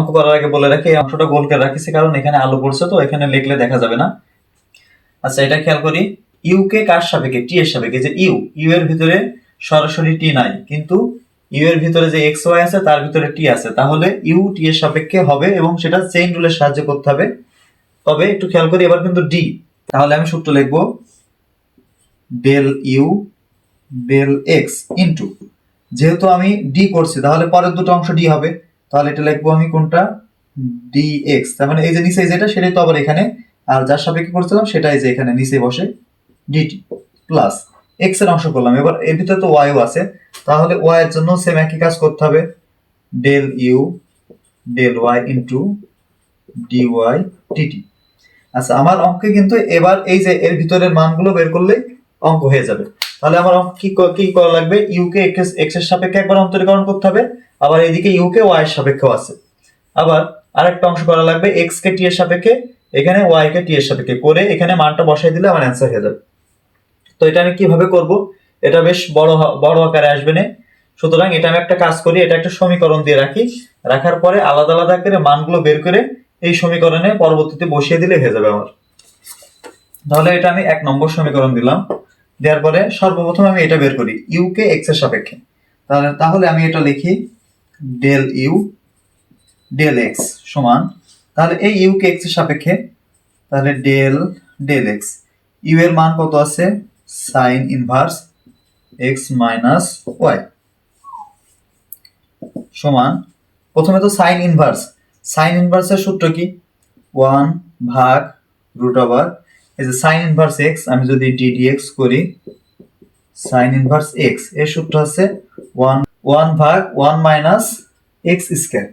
অঙ্ক করার আগে বলে রাখি, এই অংশটা গোল করে রাখিছি কারণ এখানে আলো পড়ছে, তো এখানে লিখলে দেখা যাবে না। আচ্ছা, এটা খেয়াল করি, ইউ কে কার সাপেক্ষে? টি এর সাপেক্ষে। যে ইউ এর ভিতরে সরাসরি টি নাই, কিন্তু ইউ এর ভিতরে যে এক্স ওয়াই আছে তার ভিতরে টি আছে, তাহলে ইউ টি এর সাপেক্ষে হবে এবং সেটা চেইন রুলের সাহায্যে করতে হবে। তবে একটু খেয়াল করি এবার কিন্তু ডি, তাহলে আমি সূত্র লিখবো del u del x into, যেহেতু আমি ডি করছি তাহলে পরের দুটো অংশ ডি হবে, তাহলে এটা লিখবো আমি কোনটা, ডি এক্স, তার মানে এই যে নিচে যেটা সেটাই তো আবার এখানে, আর যার সাপেক্ষে করছিলাম সেটাই যে এখানে নিচে বসে ডিটি প্লাস এক্স এর অংশ করলাম। এবার এর ভিতরে তো ওয়াইও আছে, তাহলে ওয়াই এর জন্য সেম একই কাজ করতে হবে, del u del y into d y dt. আচ্ছা, আমার অঙ্কে কিন্তু এবার এই যে এর ভিতরের মানগুলো বের করলে অঙ্ক হয়ে যাবে। তাহলে আমার অঙ্ক কি করা লাগবে, ইউ কে এক্স এর সাপেক্ষে একবার অন্তরীকরণ করতে হবে, আবার এইদিকে ইউ কে ওয়াই এর সাপেক্ষেও আছে। আবার আরেকটা অংশ করা লাগবে, এক্স কে টি এর সাপেক্ষে, এখানে ওয়াই কে টি এর সাপেক্ষে করে এখানে মানটা বসাই দিলে আমার অ্যান্সার হয়ে যাবে। তো এটা আমি কিভাবে করব, এটা বেশ বড় আকারে আসবে না, সুতরাং এটা আমি একটা কাজ করি, এটা একটা সমীকরণ দিয়ে রাখি, রাখার পরে আলাদা আলাদা করে মানগুলো বের করে এই সমীকরণে পরবর্তীতে বসিয়ে দিলে হয়ে যাবে আমার। তাহলে এটা আমি 1 নম্বর সমীকরণ দিলাম, দেওয়ার পরে সর্বপ্রথম আমি এটা বের করি ইউ কে এক্স এর সাপেক্ষে, তাহলে আমি এটা লিখি ডেল ইউ ডেল এক্স সমান, তাহলে এই ইউ কে এক্স এর সাপেক্ষে, তাহলে ডেল ডেল এক্স, ইউ এর মান কত আছে, sine inverse x minus y সমান, প্রথমে তো সাইন ইনভার্সের সূত্র কি, 1 ভাগ রুট ওভার এই যে সাইন ইনভার্স এক্স, আমি যদি ডি ডিএক্স করি সাইন ইনভার্স এক্স এর সূত্র আছে 1 ভাগ 1 মাইনাস এক্স স্কয়ার,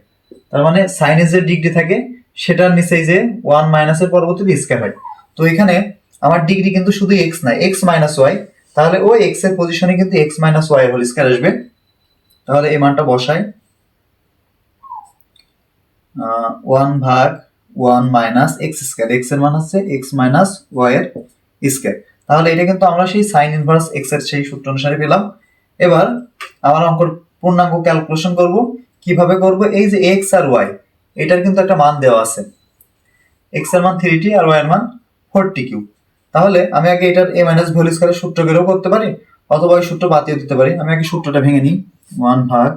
তার মানে সাইনের যে ডিগ্রি থাকে সেটার নিচেই যে 1 মাইনাসের পরবর্তীতে স্কয়ার হয়। তো এখানে আমার ডিগ্রি কিন্তু শুধু এক্স না, এক্স মাইনাস ওয়াই, তাহলে ওই এক্স এর পজিশনে কিন্তু x minus y whole square আসবে। তাহলে এই মানটা বসাই, 1 ভাগ 1 মাইনাস এক্স স্কয়ার, এক্স এর মান হচ্ছে এক্স মাইনাস ওয়াই এর স্কয়ার। তাহলে এটা কিন্তু আমরা সেই সাইন ইনভার্স এক্স এর সেই সূত্র অনুসারে পেলাম। এবার আমার অঙ্কর পূর্ণাঙ্গ ক্যালকুলেশন করব, কিভাবে করব, এই যে এক্স আর ওয়াই এটার কিন্তু একটা মান দেওয়া আছে, এক্স এর মান 3t আর ওয়াই এর মান 4t3। তাহলে আমি আগে এটার a মাইনাস ভি হোল স্কয়ারের সূত্র বেরও করতে পারি, অথবা এই সূত্র বাতিল দিতে পারি। আমি আগে সূত্রটা ভেঙে নিই, 1 ভাগ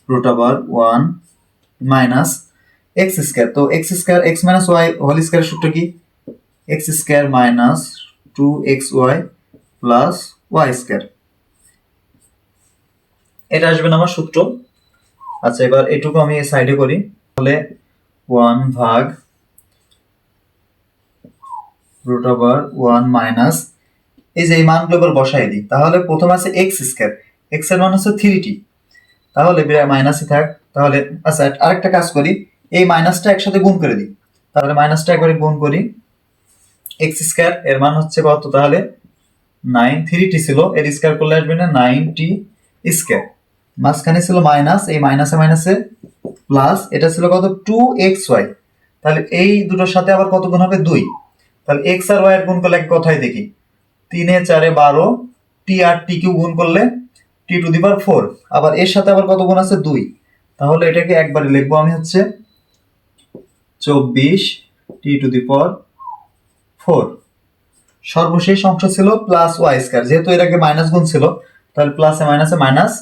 root over 1 minus x square, তো x square x minus y whole স্কয়ারের সূত্র কি, x square minus 2xy plus y square, এটা আসবে না আমার সূত্র। আচ্ছা, এবার এটুকু আমি সাইডে করি, তাহলে 1 ভাগ রুট ওভার 1 মাইনাস এই যে এই মানগুলো এবার বসাই দিই, তাহলে প্রথম আছে এক্স স্কয়ার, এক্স এর মান হচ্ছে 3t, তাহলে মাইনাসই থাক। তাহলে আচ্ছা, আরেকটা কাজ করি, এই মাইনাসটা একসাথে গুণ করে দিই, তাহলে মাইনাসটা একবারে গুণ করি, এক্স স্কয়ার এর মান হচ্ছে কত, তাহলে 9, 3t ছিল, এর স্কয়ার করলে আসবে না 9t স্কয়ার, মাঝখানে ছিল মাইনাস, এই মাইনাসে মাইনাসে প্লাস, এটা ছিল কত 2xy, তাহলে এই দুটোর সাথে আবার কত গুণ হবে 2, তাহলে x আর y এর গুণ করলে কথাই দেখি, 3 এ 4 এ 12, টি আর টি কিউ গুণ করলে টি টু দি পাওয়ার 4, আবার এর সাথে আবার কত গুণ আছে 2, তাহলে এটাকে একবারে লিখবো আমি হচ্ছে 24 টি টু দি পাওয়ার 4। সর্বশেষ অংশ ছিল প্লাস ওয়াই স্কয়ার, যেহেতু এর আগে মাইনাস গুণ ছিল তাহলে প্লাসে মাইনাসে মাইনাস,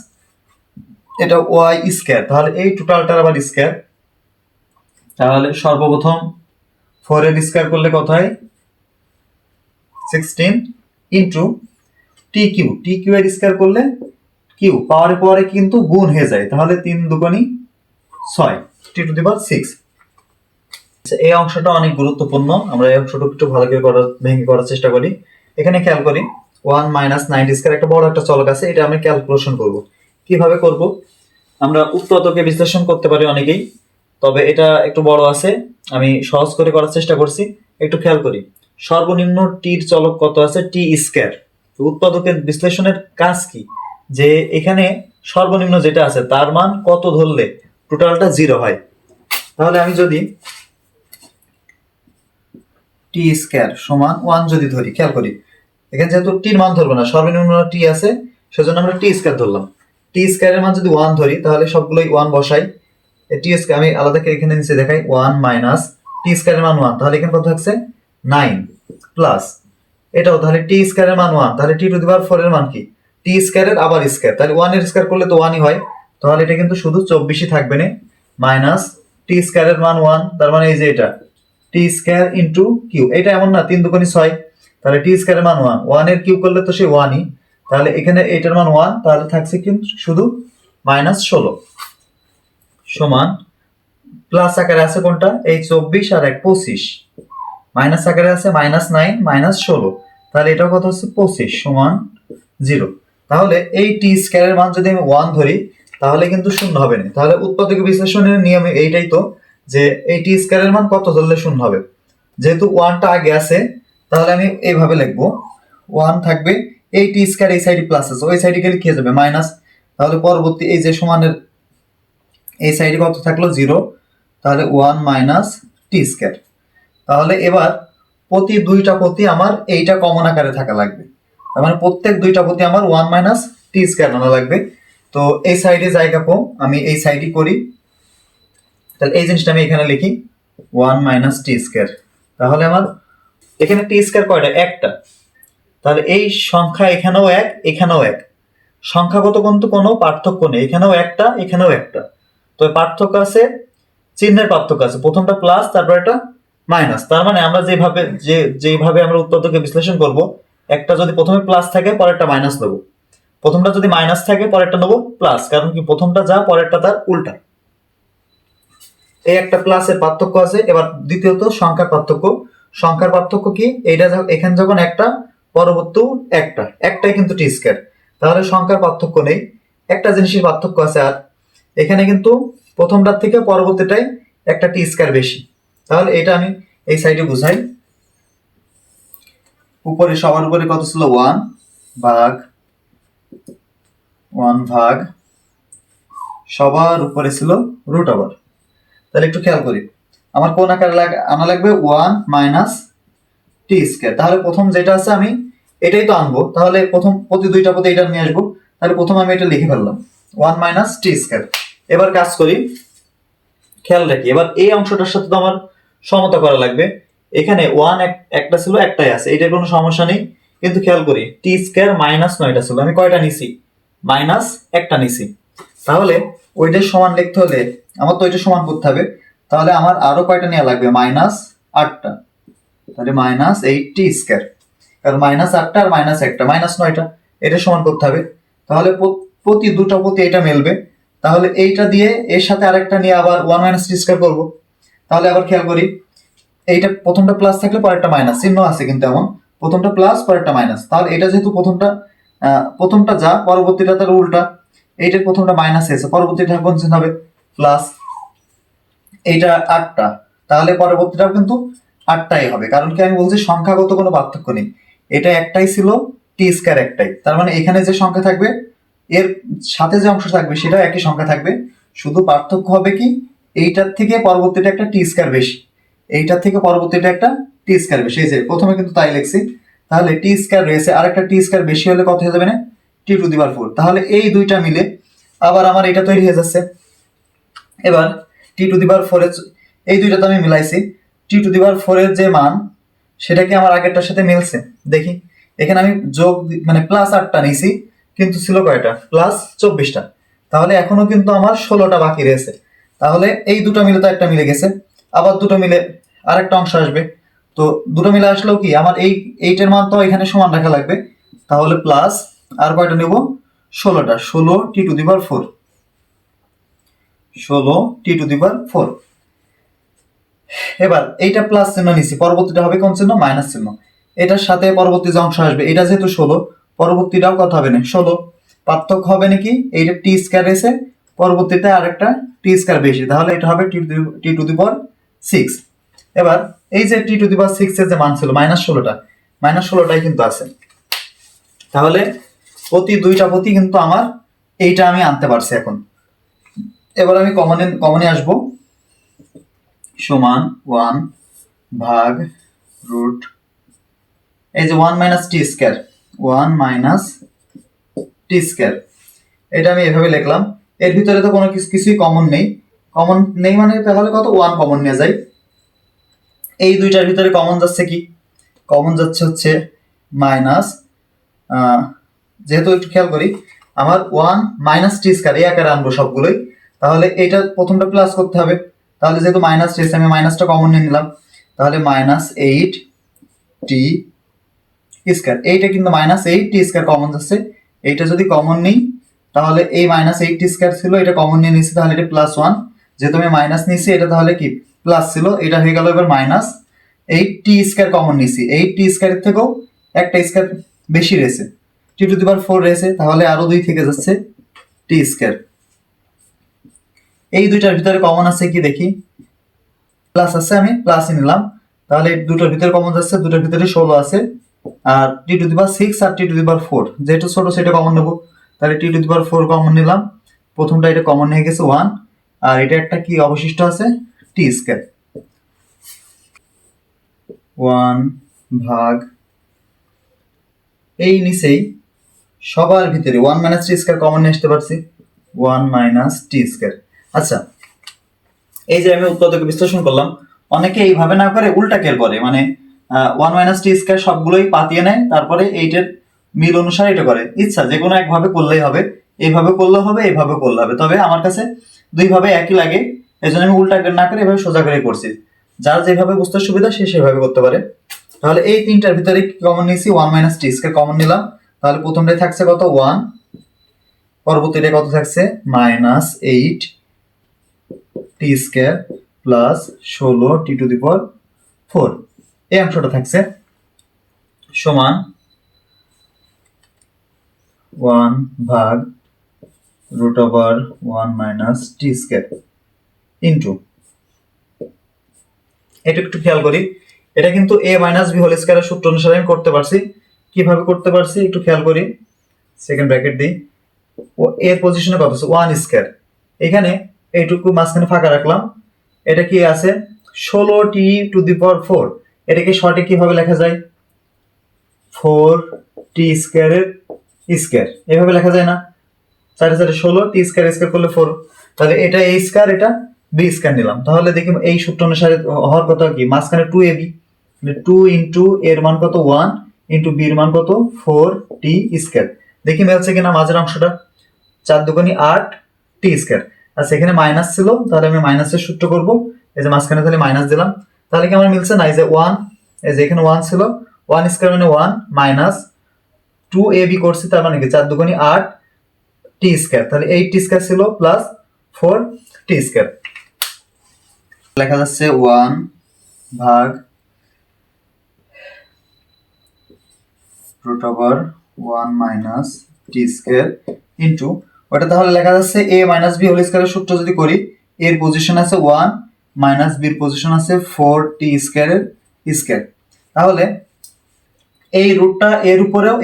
এটা ওয়াই স্কয়ার, তাহলে এই টোটালটার আবার স্কয়ার, তাহলে সর্বপ্রথম 4 এর স্কয়ার করলে কত হয় 16 ইনটু টি কিউ এর স্কয়ার করলে কিউ পাওয়ারে পরে কিন্তু গুণ হয়ে যায়, তাহলে 3 দুগুণী 6 টি টু দি পাওয়ার 6। এই অংশটা অনেক গুরুত্বপূর্ণ, আমরা এই অংশটা একটু ভালো করে ভেঙে করার চেষ্টা করি। এখানে খেয়াল করি 1 মাইনাস 9 স্কয়ার একটা বড় একটা চলক আছে, এটা আমি ক্যালকুলেশন করব। কিভাবে করব, আমরা উৎপাদকে বিশ্লেষণ করতে পারি অনেকেই, তবে এটা একটু বড় আছে, আমি সহজ করে করার চেষ্টা করছি। একটু খেয়াল করি, সর্বনিম্ন টির চলক কত আছে, টি স্কয়ার। উৎপাদকের বিশ্লেষণের কাজ কি, যে এখানে সর্বনিম্ন যেটা আছে তার মান কত ধরলে টোটালটা 0 হয়। তাহলে আমি যদি টি স্কয়ার সমান 1 যদি ধরি, খেয়াল করি এখানে যেহেতু টির মান ধরবো না, সর্বনিম্ন টি আছে সেজন্য আমরা টি স্কয়ার ধরলাম, টি স্কয়ারের মান যদি 1 ধরি তাহলে সবগুলোই 1 বসাই, টি স্কয়ার আমি আলাদা করে এখানে নিচে দেখাই 1 মাইনাস টি স্কয়ারের মান 1, তাহলে এখানে কত থাকছে 9 প্লাস এটাও তাহলে টি স্কয়ারের মান 1, তাহলে টি টু দি পাওয়ার 4 এর মান কি টি স্কয়ারের আবার স্কয়ার, তাহলে 1 এর স্কয়ার করলে তো 1 ই হয়, তাহলে এটা কিন্তু শুধু 24ই থাকবে না, মাইনাস টি স্কয়ারের মান 1, তার মানে এই যে এটা টি স্কয়ার ইনটু কিউ, এটা এমন না 3 দুগুণে 6, তাহলে টি স্কয়ারের মান 1, 1 এর কিউ করলে তো সেই 1ই, তাহলে এখানে এটার মান 1, তাহলে থাকছে কিন্তু শুধু -16 সমান প্লাস আকারে আছে কোনটা এই 24 আর 1 25, মাইনাস আকারে আছে -9 -16, তাহলে এটাও কত হচ্ছে 25 সমান 0। তাহলে এই টি স্কয়ারের মান যদি আমি 1 ধরি তাহলে কিন্তু শূন্য হবে না, তাহলে উৎপাদক বিশ্লেষণের নিয়ম এইটাই তো যে এই টি স্কয়ারের মান কত ধরলে শূন্য হবে, যেহেতু 1টা আগে আছে তাহলে আমি এইভাবে লিখবো 1 থাকবে এই টি স্কয়ার এই সাইডে প্লাস আছে ওই সাইডে গেলে কি হয়ে যাবে মাইনাস, তাহলে পরবর্তী এই যে সমানের এই সাইডে কত থাকলো 0, তাহলে 1 মাইনাস টি স্কয়ার, তাহলে এবার প্রতি দুইটা প্রতি আমার এইটা কমন আকারে থাকা লাগবে, তার মানে প্রত্যেক দুইটা প্রতি আমার 1 মাইনাস টি স্কয়ার আনা লাগবে, তো এই সাইডে জায়গা পাবো আমি এই সাইডে করি, তাহলে এই জিনিসটা আমি এখানে লিখি 1 মাইনাস টি স্কয়ার, তাহলে আমার এখানে টি স্কয়ার কয়টা একটা, তাহলে এই সংখ্যা এখানেও 1 এখানেও 1, সংখ্যাগত কিন্তু কোনো পার্থক্য নেই, এখানেও একটা এখানেও একটা, তো পার্থক্য আছে চিহ্নের পার্থক্য আছে, প্রথমটা প্লাস তারপর এটা মাইনাস, তার মানে আমরা যেভাবে আমরা উৎপাদকে বিশ্লেষণ করব, একটা যদি প্রথমে প্লাস থাকে পরেরটা মাইনাস নেব, প্রথমটা যদি মাইনাস থাকে পরেরটা নেব প্লাস, কারণ কি প্রথমটা যা পরেরটা তার উল্টা, এই একটা প্লাসের পার্থক্য আছে। এবার দ্বিতীয়ত সংখ্যার পার্থক্য, সংখ্যার পার্থক্য কি এইটা এখানে যখন একটা পরবর্তী একটাই কিন্তু টি স্কয়ার, তাহলে সংখ্যার পার্থক্য নেই, একটা জিনিসের পার্থক্য আছে, আর এখানে কিন্তু প্রথমটার থেকে পরবর্তীটাই একটা টি স্কয়ার বেশি, তাহলে এটা আমি এই সাইডে বুঝাই, উপরে সবার উপরে কত ছিল 1 ভাগ সবার উপরে ছিল রুট ওভার, তাহলে একটু খেয়াল করি আমার কোন আকারে আনা লাগবে 1 মাইনাস টি স্কয়ার, তাহলে প্রথম যেটা আছে আমি এটাই তো আনবো, তাহলে প্রথম প্রতি দুইটা পদে এটা নিয়ে আসবো, তাহলে প্রথম আমি এটা লিখে ফেললাম 1 মাইনাস টি স্কয়ার। এবার কাজ করি, খেয়াল রাখি এবার এই অংশটার সাথে তো আমার সমতা করা লাগবে, এখানে 1 একটা ছিল একটাই আছে, এটার কোনো সমস্যা নেই, কিন্তু খেয়াল করি টি স্কয়ার -9টা ছিল, আমি কয়টা নিছি মাইনাস একটা নিছি, তাহলে ওইটার সমান লিখতে হলে আমার তো ওইটা সমান করতে হবে, তাহলে আমার আরো কয়টা নেওয়া লাগবে -8টা, তাহলে -8 টি স্কয়ার, কারণ -8টা আর -1টা -9টা এটা সমান করতে হবে, তাহলে প্রতি দুটো প্রতি এটা মেলবে, তাহলে এইটা দিয়ে এর সাথে আরেকটা নিয়ে আবার 1 মাইনাস টি স্কয়ার করবো, তাহলে আবার খেয়াল করি এইটা প্রথমটা প্লাস থাকলে পরেরটা মাইনাস চিহ্ন আছে কিন্তু এমন প্রথমটা প্লাস পরেরটা মাইনাস, তাহলে এটা যেহেতু প্রথমটা যা পরবর্তীটা তার উল্টা, এইটার প্রথমটা মাইনাস এসে পরবর্তীটা কোন চিহ্ন হবে প্লাস, এইটা 8টা তাহলে পরবর্তীটাও কিন্তু 8টাই হবে, কারণ কি আমি বলছি সংখ্যাগত কোনো পার্থক্য নেই, এটা একটাই ছিল টি স্কয়ার একটাই, তার মানে এখানে যে সংখ্যা থাকবে এর সাথে যে অংশ থাকবে সেটাও একই সংখ্যা থাকবে, শুধু পার্থক্য হবে কি এইটার থেকে পরবর্তীটা একটা টি স্কয়ার বেশি, এইটার থেকে পরবর্তীটা একটা টি স্কয়ার বেশি, এই যে প্রথমে কিন্তু তাই লিখছি, তাহলে টি স্কয়ার রয়েছে আর একটা টি স্কয়ার বেশি হলে কত হয়ে যাবে না টি টু দি পাওয়ার 4, তাহলে এই দুইটা মিলে আবার আমার এটা তৈরি হয়ে যাচ্ছে, এবার টি টু দি পাওয়ার 4 এর এই দুইটা তো আমি মিলাইছি, টি টু দি পাওয়ার 4 এর যে মান সেটা কি আমার আগেরটার সাথে মিলছে দেখি, এখানে আমি যোগ মানে প্লাস 8টা নিয়েছি কিন্তু ছিল কয়টা প্লাস 24টা, তাহলে এখনো কিন্তু আমার 16টা বাকি রয়েছে, তাহলে এই দুটো মিলে তো একটা মিলে গেছে, আবার দুটো মিলে আরেকটা অংশ আসবে, তো দুটো মিলে আসলেও কি আমার এই 8 এর মান তো এখানে সমান রাখা লাগবে, তাহলে প্লাস আর কয়টা নেব 16টা, 16 t to the power 4, 16 t to the power 4, এবার এইটা প্লাস চিহ্ন নিছি পরবর্তীটা হবে কোন চিহ্ন মাইনাস চিহ্ন, এটার সাথে পরবর্তী যে অংশ আসবে এটা যেহেতু 16 পরবর্তীটাও কত হবে না 16, পার্থক্য হবে নাকি এইটা টি স্কয়ার এসে পরবর্তীতে আরেকটা টি স্কয়ার বেশি, তাহলে এটা হবে টি টু দি পাওয়ার 6। এবার এই যে টি টু দি পাওয়ার 6 এর যে মান ছিল -16টা -16টাই কিন্তু আছে, তাহলে প্রতি দুইটা প্রতি কিন্তু আমার এইটা আমি আনতে পারছি এখন, এবার আমি কমনে আসবো সমান 1 ভাগ রুট এই যে 1 minus t square 1 minus t square, এটা আমি এভাবে লিখলাম, এর ভিতরে তো কোনো কিছুই কমন নেই, কমন নেই মানে তাহলে কত, 1 কমন নিয়ে যায়। এই দুইটার ভিতরে কমন যাচ্ছে কি, কমন যাচ্ছে হচ্ছে মাইনাস, যেহেতু একটু খেয়াল করি আমার 1 মাইনাস টি স্কয়ার এই আকারে আনবো সবগুলোই, তাহলে এটা প্রথমটা প্লাস করতে হবে, তাহলে যেহেতু মাইনাস টি আমি মাইনাসটা কমন নিয়ে নিলাম, তাহলে মাইনাস 8 টি স্কয়ার, এইটা কিন্তু মাইনাস 8 টি স্কয়ার কমন যাচ্ছে, এইটা যদি কমন নিই তাহলে এই মাইনাস 8 টি স্কয়ার ছিল এটা কমন নিয়ে নিচ্ছি, তাহলে এটা প্লাস 1, যেহেতু আমি মাইনাস নিচ্ছি এটা তাহলে কি প্লাস ছিল, এটা হয়ে গেল এবার মাইনাস 8 টি স্কয়ার কমন নিচ্ছি, 8 টি স্কয়ারের থেকেও একটা স্কয়ার বেশি রয়েছে, টি টু দি পাওয়ার 4 রয়েছে, তাহলে আরো 2 থেকে যাচ্ছে টি স্কয়ার। এই দুইটার ভিতরে কমন আছে কি দেখি, প্লাস আছে, আমি প্লাসই নিলাম, তাহলে এই দুটোর ভিতরে কমন যাচ্ছে, দুটোর ভিতরে 16 আছে, আর টি to the power 6 R T to the power 4 যেহেতু ছোট সেটা কমন নেব, তাহলে টি টু দি পাওয়ার 4 কমন নিলাম, প্রথমটা এটা কমন হয়ে গেছে 1, আর এটা একটা কি অবশিষ্ট আছে টি স্কয়ার, 1 ভাগ এই নিচেই সবার ভিতরে 1 মাইনাস টি স্কয়ার কমন নিয়ে আসতে পারছি, 1 মাইনাস টি স্কয়ার। আচ্ছা, এই যে আমি উৎপাদক বিশ্লেষণ করলাম, অনেকে এইভাবে না করে উল্টা কেল করে, মানে 1 মাইনাস টি স্কয়ার সবগুলোই পাতিয়ে নেয়, তারপরে এইটার মিল অনুসারে এটা করে, ইচ্ছা যে কোনো একভাবে করলেই হবে, এইভাবে করলেও হবে, এইভাবে করলে হবে, তবে আমার কাছে দুইভাবে একই লাগে, এই জন্য আমি উল্টা না করে এভাবে সোজা করে করছি, যার যেভাবে বুঝতে সুবিধা সে সেভাবে করতে পারে। তাহলে এই তিনটার ভিতরে কমন নিয়েছি 1 মাইনাস টি স্কয়ার কমন নিলাম, তাহলে প্রথমটাই থাকছে কত 1, পরবর্তীটা কত থাকছে minus 8 t square plus 16 t to the power 4, এই অংশটা থাকছে সমান 1 ভাগ root over 1 minus t square into, এটা একটু খেয়াল করি, এটা কিন্তু a মাইনাস বি হোল স্কয়ারের সূত্র অনুসারে আমি করতে পারছি, কিভাবে করতে পারছি একটু খেয়াল করি, সেকেন্ড ব্র্যাকেট দিই, ও এর পজিশনে কত আছে 1 স্কয়ার, এখানে এইটুকু মাঝখানে ফাঁকা রাখলাম, এটা কি আছে 16 টি টু দি পাওয়ার 4, এটাকে শর্টে কিভাবে লেখা যায় 4 টি স্কয়ারের স্কয়ার, এভাবে লেখা যায় না, 4 4 16 টি স্কয়ার স্কয়ার করলে 4, তাহলে এটা a স্কয়ার এটা b স্কয়ার নিলাম, তাহলে দেখি এই সূত্র অনুসারে হওয়ার কথা কি মাঝখানে 2ab, 2 ইনটু এর মান কত 1 ইনটু b এর মান কত 4 টি স্কয়ার, দেখি মিলছে কিনা মাঝের অংশটা, 4 দুগুণী 8 টি স্কয়ার, আর সেখানে মাইনাস ছিল, তাহলে আমি মাইনাসের সূত্র করব, এই যে মাঝখানে তাহলে মাইনাস দিলাম, তাহলে কি আমার মিলছে না, এই যে 1, এই যে এখানে 1 ছিল, 1 স্কয়ার মানে 1 মাইনাস 2ab করছি, তার মানে কি 4 দুগুণী 8 টি স্কয়ার, তাহলে 8 টি স্কয়ার ছিল প্লাস 4 টি স্কয়ার, লেখা যাচ্ছে 1 ভাগ root over 1 minus t square into, ওটা তাহলে লেখা যাচ্ছে a মাইনাস b হোল স্কয়ারের সূত্র যদি করি, এর পজিশন আছে 1 মাইনাস b এর পজিশন আছে 4 টি স্কয়ারের স্কয়ার, তাহলে এই রুটটা এর উপরেও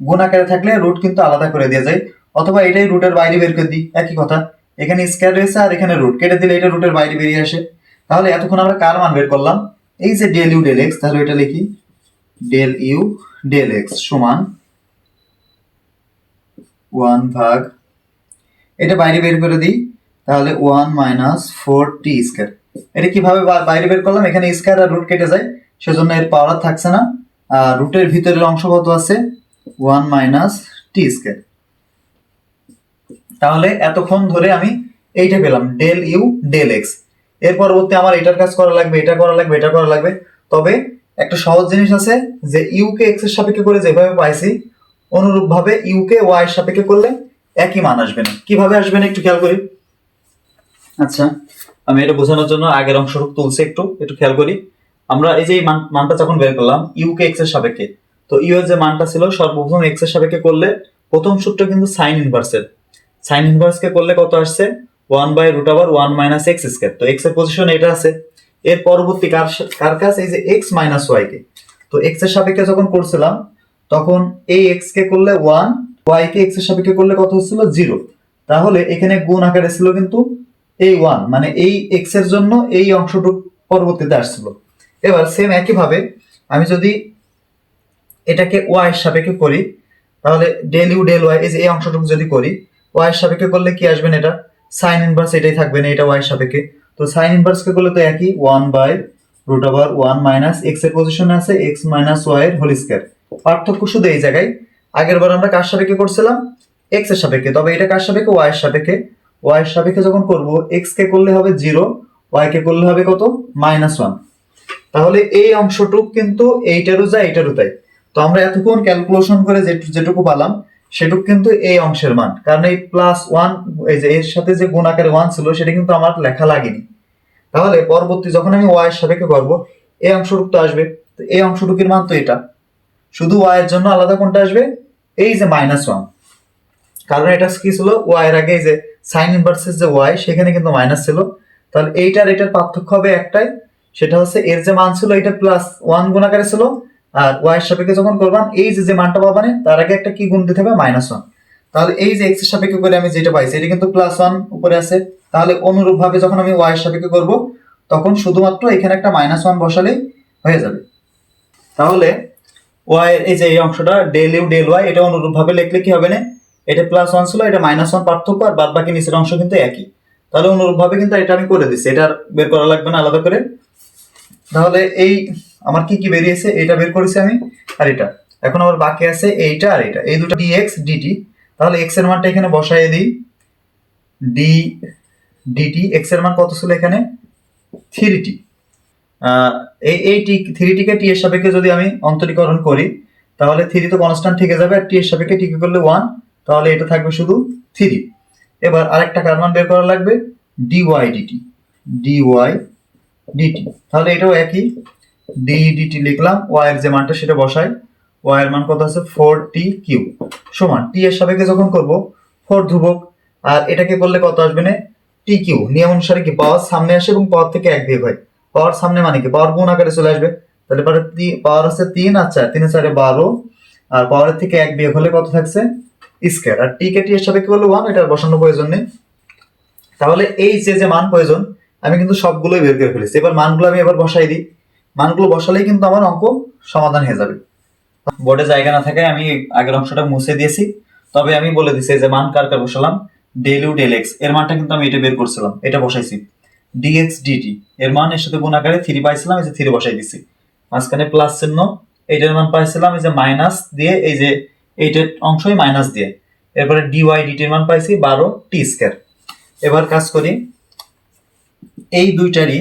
গুণ আকারে থাকলে রুট কিন্তু আলাদা করে দেওয়া যায়, অথবা এটাই রুটের বাইরে বের করে দিই, একই কথা, এখানে স্কয়ার রয়েছে আর এখানে রুট কেটে দিলে এটা রুটের বাইরে বেরিয়ে আসে, তাহলে এতক্ষণ আমরা কার মান বের করলাম, এই যে ডেল ইউ ডেল এক্স, তাহলে এটা লিখি ডেল ইউ ডেল এক্স সমান 1 ভাগ, এটা বাইরে বের করে দিই, তাহলে 1 মাইনাস 4 টি স্কয়ার, এটা কিভাবে বাইরে বের করলাম, এখানে স্কয়ার আর রুট কেটে যায়, সেজন্য এর পাওয়ার থাকছে না, আর রুটের ভিতরের অংশ কত আছে 1 মাইনাস টি স্কয়ার, তাহলে এতক্ষণ ধরে আমি এইটা পেলাম ডেল ইউ ডেল এক্স, এর পরবর্তী আমার এটার কাজ করা লাগবে, এটা করা লাগবে, এটা করা লাগবে, তবে একটা সহজ জিনিস আছে যে ইউ কে এক্স এর সাপেক্ষে করে যেভাবে পাইছি অনুরূপভাবে ইউ কে ওয়াই এর সাপেক্ষে করলে একই মান আসবে না, কিভাবে আসবে না একটু খেয়াল করি। আচ্ছা, আমি এটা বোঝানোর জন্য আগের অংশটুকু তুলছি, একটু একটু খেয়াল করি, আমরা এই যে মানটা যখন বের করলাম ইউ কে এক্স এর সাপেক্ষে, তো ইউ এর যে মানটা ছিল সর্বপ্রথম এক্স এর সাপেক্ষে করলে প্রথম সূত্র কিন্তু সাইন ইনভার্সের, সাইন ইনভার্স কে করলে কত আসছে 1 by root over 1 minus x square, তো এক্স এর পজিশন এটা আছে, এর পরবর্তী কার কাছে এই যে এক্স মাইনাস ওয়াই কে, তো এক্স এর সাপেক্ষে যখন করছিলাম তখন এই এক্স কে করলে 1, ওয়াই কে এক্স এর সাপেক্ষে করলে কত হচ্ছিল 0, তাহলে এখানে গুণ আকারে ছিল কিন্তু এই 1, মানে এই এক্স এর জন্য এই অংশটুকু পরবর্তীতে আসছিল। এবার সেম একই ভাবে আমি যদি এটাকে ওয়াই এর সাপেক্ষে করি, তাহলে ডেল ইউ ডেল ওয়াই, এই যে এই অংশটুকু যদি করি ওয়াই এর সাপেক্ষে করলে কি আসবে, এটা সাইন ইনভার্স এটাই থাকবে না, এটা ওয়াই সাপেক্ষে। তো সাইন ইনভার্স কে করলে তো একই, 1/√1 মাইনাস এক্স এর পজিশনে আছে এক্স মাইনাস ওয়াই এর হোল স্কয়ার। পার্থক্য শুধু এই জায়গায়, আগের বার আমরা কার সাপেক্ষে করছিলাম, এক্স এর সাপেক্ষে, তবে এটা কার সাপেক্ষে, ওয়াই এর সাপেক্ষে। ওয়াই এর সাপেক্ষে যখন করব, এক্স কে করলে হবে 0, ওয়াই কে করলে হবে কত, -1। তাহলে এই অংশটুক কিন্তু এইটারও যায় এইটারও তাই। তো আমরা এতক্ষণ ক্যালকুলেশন করে যেটুকু পালাম সেটুক কিন্তু এই অংশের মান, কারণ এই +1 এই যে এর সাথে যে গুণ আকারে 1 ছিল সেটা কিন্তু আমার লেখা লাগেনি। তাহলে পরবর্তী যখন আমি ওয়াই এর সাপেক্ষে করব, এই অংশটুক তো আসবে, তো এই অংশটুকের মান তো এটা, শুধু ওয়াই এর জন্য আলাদা কোনটা আসবে, এই যে -1। কারণ এটা কি ছিল, ওয়াই এর আগে এই যে সাইন ইনভার্সেস যে ওয়াই সেখানে কিন্তু মাইনাস ছিল। তাহলে এইটার এটার পার্থক্য হবে একটাই, সেটা হচ্ছে এর যে মান ছিল এটা +1 গুণ আকারে ছিল, আর ওয়াই এর সাপেক্ষে যখন করবাম এই যে মানটা পাবানে তার আগে একটা কি গুণ দিতে হবে, -1। তাহলে এই যে এক্স এর সাপেক্ষে করে আমি যেটা পাইছি এটা কিন্তু +1 উপরে আছে। তাহলে অনুরূপ ভাবে যখন আমি ওয়াই এর সাপেক্ষে করব তখন শুধুমাত্র এখানে একটা -1 বসালেই হয়ে যাবে। তাহলে ওয়াই এই যে এই অংশটা ডেল ইউ ডেল ওয়াই এটা অনুরূপ ভাবে লিখলে কি হবে না, এটা +1 ছিল, এটা -1 পার্থক্য, আর বাদ বাকি নিচের অংশ কিন্তু একই। তাহলে অনুরূপ ভাবে কিন্তু এটা আমি করে দিচ্ছি, এটা আর বের করা লাগবে না আলাদা করে। তাহলে এই আমার কি কি বেরিয়েছে, এটা বের করেছি আমি, আর এটা এখন আমার বাকি আছে এইটা আর এটা, এই দুটো dx dt। তাহলে x এর মানটা এখানে বসায় দিই, d dt, x এর মান কত ছিল এখানে, 3t। এই 3t কে t এর সাপেক্ষে যদি আমি অন্তরীকরণ করি তাহলে 3 তো কনস্ট্যান্ট থেকে যাবে, আর t এর সাপেক্ষে t কে করলে 1, তাহলে এটা থাকবে শুধু 3। এবার আরেকটা কার মান বের করা লাগবে, dy dt। তাহলে এটাও একই, d dt লিখলাম, y এর যে মানটা সেটা বসাই, y এর মান কত আছে 4t কিউব সমান t এর সাপেক্ষে যখন করব 4 ধ্রুবক, আর এটাকে করলে কত আসবে না, t কিউব। নিয়ম অনুসারে কি পাওয়ার সামনে আসে এবং পাওয়ার থেকে 1 বিয়োগ হয়, পাওয়ার সামনে মানে কি পাওয়ার গুণ আকারে চলে আসবে। তাহলে পাওয়ার আছে 3, আচ্ছা 3 এর 4 12, আর পাওয়ারের থেকে 1 বিয়োগ হলে কত থাকছে স্কয়ার, আর t কে t এর সাপেক্ষে করলে 1, এটা বসানোর প্রয়োজন নেই। তাহলে এই যে মান প্রয়োজন আমি কিন্তু সবগুলোই বের করে ফেলেছি। এবার মানগুলো আমি এবার বসাই দিই, মানগুলো বসালেই কিন্তু আমার অঙ্ক সমাধান হয়ে যাবে। বোর্ডে জায়গা না থাকায় আমি আগের অংশটা মুছে দিয়েছি, তবে আমি বলে দিছি যে মান কার কার বসালাম, ডেল ইউ ডেল এক্স এর মানটা কিন্তু আমি এটা বের করছিলাম, এটা বসাইছি। dx dt এর মান এর সাথে গুণ আকারে 3 পাইছিলাম, এই যে 3 বসাই দিছি, মাঝখানে প্লাস চিহ্ন, এইটার মান পাইছিলাম এই যে মাইনাস দিয়ে, এই যে এইটার অংশই মাইনাস দিয়ে, এরপরে dy dt এর মান পাইছি 12t স্কয়ার। এবার কাজ করি, এই দুইটারই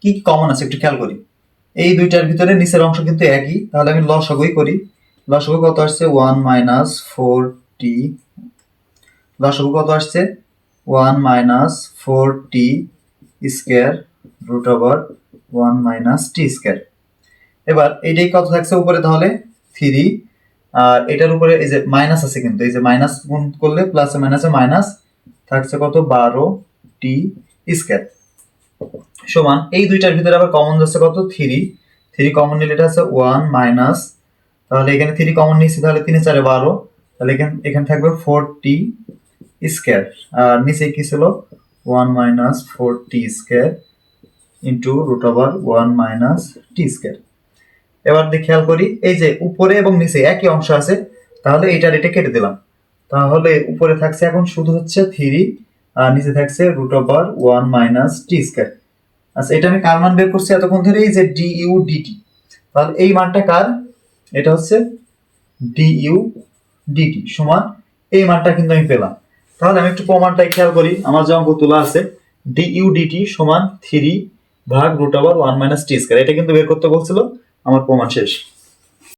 কি কমন আছে একটু খেয়াল করি, এই দুইটার ভিতরে নিচের অংশ কিন্তু একই, তাহলে আমি লসাগুই করি। লসাগু কত আসছে 1 - 4t, লসাগু কত আসছে 1 - 4t স্কয়ার √1 - t স্কয়ার। এবার এইটাই কত থাকছে উপরে, তাহলে 3, আর এটার উপরে এই যে মাইনাস আছে কিন্তু, এই যে মাইনাস গুণ করলে প্লাসে মাইনাসে মাইনাস থাকছে কত 12t স্কয়ার সমান, এই দুইটার ভিতরে আবার কমন যাচ্ছে কত 3 কমন নিলে এটা আছে 1 তাহলে এখানে 3 কমন নিয়েছি, তাহলে 3 এর 4 12, তাহলে এখানে থাকবে 4t স্কয়ার, আর নিচে কি ছিল 1 - 4t square into √1 - t square. এবার দিয়ে খেয়াল করি, এই যে উপরে এবং নিচে একই অংশ আছে, তাহলে এইটার এটা কেটে দিলাম, তাহলে উপরে থাকছে এখন শুধু হচ্ছে 3, আর নিচে থাকছে √1 - t স্কয়ার। আচ্ছা এটা আমি কার মান বের করছি এতক্ষণ ধরে, এই যে du dt, তাহলে এই মানটা কার, এটা হচ্ছে du dt সমান এই মানটা কিন্তু আমি পেলাম। তাহলে আমি একটু প্রমাণটাই খেয়াল করি, আমার যে অঙ্ক তোলা আছে du dt সমান 3 ভাগ √1 - t স্কয়ার, এটা কিন্তু বের করতে বলছিল, আমার প্রমাণ শেষ।